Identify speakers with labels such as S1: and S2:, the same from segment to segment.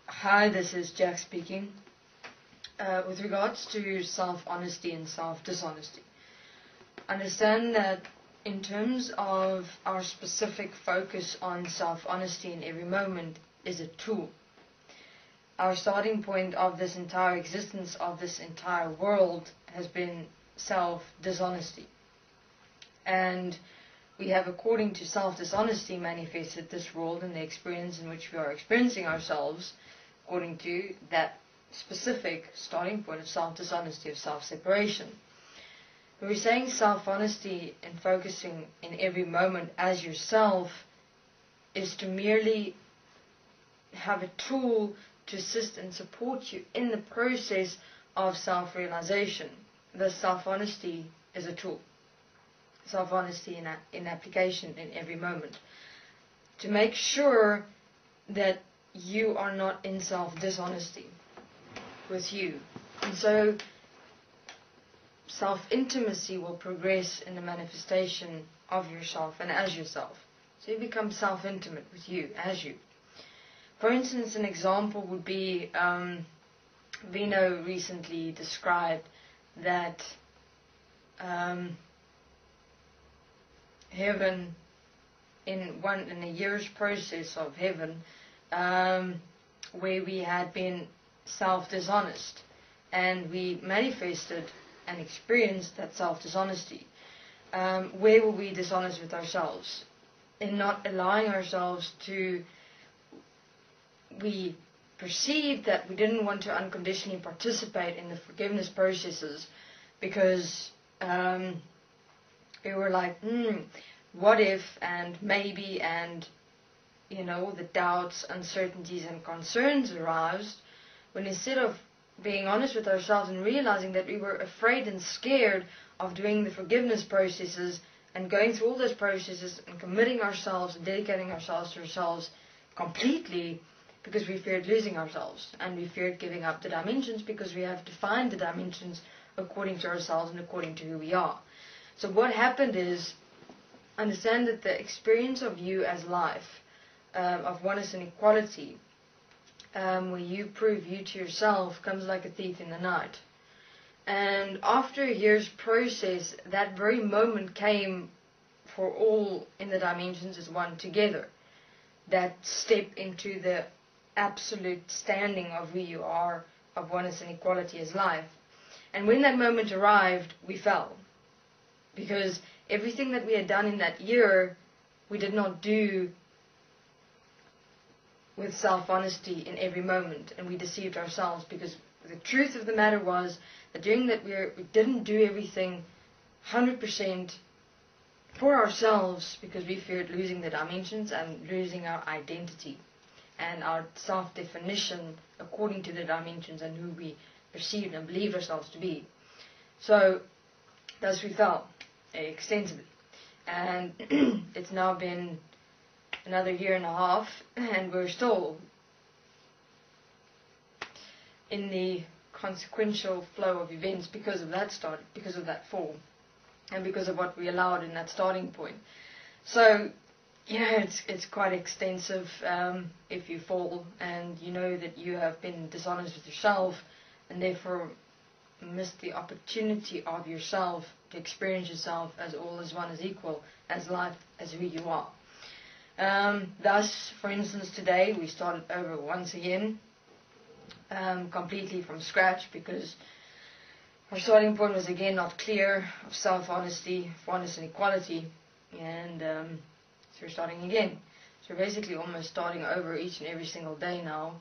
S1: Hi, this is Jack speaking. With regards to self-honesty and self-dishonesty, understand that in terms of our specific focus on self-honesty in every moment is a tool. Our starting point of this entire existence, of this entire world, has been self-dishonesty. And we have, according to self-dishonesty, manifested this world and the experience in which we are experiencing ourselves, according to that specific starting point of self-dishonesty, of self-separation. When we're saying self-honesty and focusing in every moment as yourself is to merely have a tool to assist and support you in the process of self-realization. The self-honesty is a tool. Self-honesty in application in every moment. To make sure that you are not in self-dishonesty with you. And so self-intimacy will progress in the manifestation of yourself and as yourself. So you become self-intimate with you, as you. For instance, an example would be, Vino recently described that heaven, in a year's process of heaven, where we had been self-dishonest, and we manifested and experienced that self-dishonesty. Where were we dishonest with ourselves? In not allowing ourselves to, we perceived that we didn't want to unconditionally participate in the forgiveness processes because we were like, what if, and maybe, and the doubts, uncertainties and concerns aroused, when instead of being honest with ourselves and realizing that we were afraid and scared of doing the forgiveness processes and going through all those processes and committing ourselves and dedicating ourselves to ourselves completely, because we feared losing ourselves and we feared giving up the dimensions, because we have defined the dimensions according to ourselves and according to who we are. So what happened is, understand that the experience of you as life, of oneness and equality, where you prove you to yourself, comes like a thief in the night. And after a year's process, that very moment came for all in the dimensions as one together. That step into the absolute standing of who you are, of oneness and equality as life. And when that moment arrived, we fell. Because everything that we had done in that year, we did not do with self-honesty in every moment, and we deceived ourselves, because the truth of the matter was that during that year we didn't do everything 100% for ourselves, because we feared losing the dimensions and losing our identity and our self-definition according to the dimensions and who we perceived and believed ourselves to be. So thus we fell extensively, and it's now been another year and a half, and we're still in the consequential flow of events because of that because of that fall, and because of what we allowed in that starting point. So, it's quite extensive if you fall and you know that you have been dishonest with yourself, and therefore missed the opportunity of yourself to experience yourself as all, as one, as equal, as life, as who you are. Thus, for instance, today we started over once again, completely from scratch, because our starting point was again not clear, of self-honesty, oneness and equality, and so we're starting again. So we're basically almost starting over each and every single day now,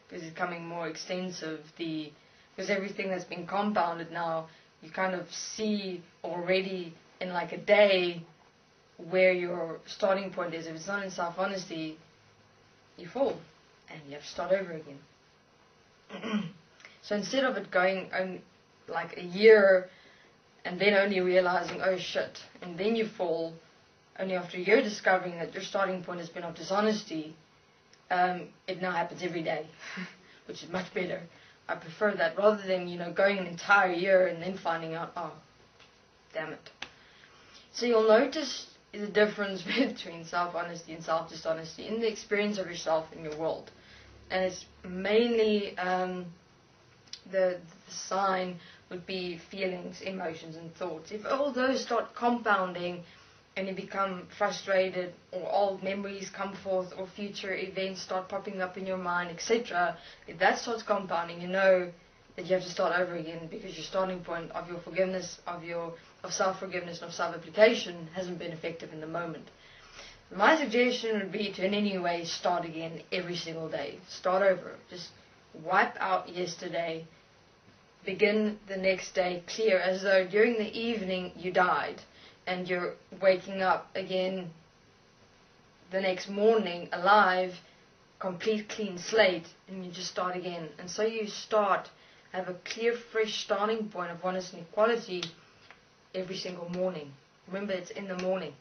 S1: because it's becoming more extensive, because everything that's been compounded now, you kind of see already in like a day where your starting point is. If it's not in self-honesty, you fall and you have to start over again. So instead of it going like a year and then only realizing, oh shit, and then you fall, only after a year discovering that your starting point has been of dishonesty, it now happens every day, which is much better, I prefer that rather than, going an entire year and then finding out, oh, damn it. So you'll notice the difference between self-honesty and self-dishonesty in the experience of yourself in your world. And it's mainly the sign would be feelings, emotions, and thoughts. If all those start compounding and you become frustrated, or old memories come forth, or future events start popping up in your mind, etc., if that starts compounding, you know that you have to start over again, because your starting point of your forgiveness, of self-forgiveness and of self-application hasn't been effective in the moment. My suggestion would be to in any way start again every single day. Start over. Just wipe out yesterday. Begin the next day clear, as though during the evening you died and you're waking up again the next morning alive, complete clean slate, and you just start again. And so you have a clear, fresh starting point of oneness and equality every single morning. Remember, it's in the morning.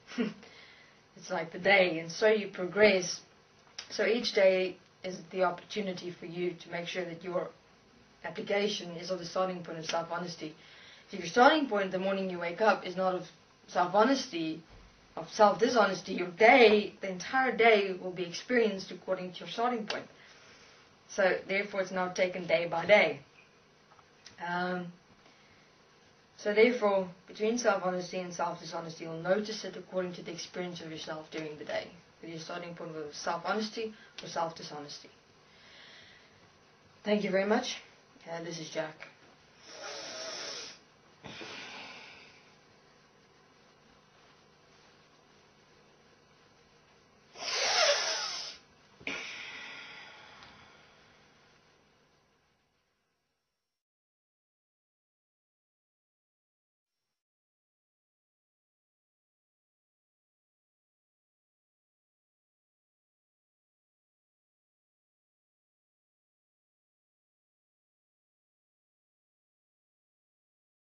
S1: It's like the day, and so you progress. So each day is the opportunity for you to make sure that your application is of the starting point of self-honesty. So if your starting point the morning you wake up is not of self-honesty, of self-dishonesty, the entire day will be experienced according to your starting point. So therefore it's now taken day by day. So therefore, between self-honesty and self-dishonesty, you'll notice it according to the experience of yourself during the day. Whether your starting point was self-honesty or self-dishonesty. Thank you very much. This is Jack.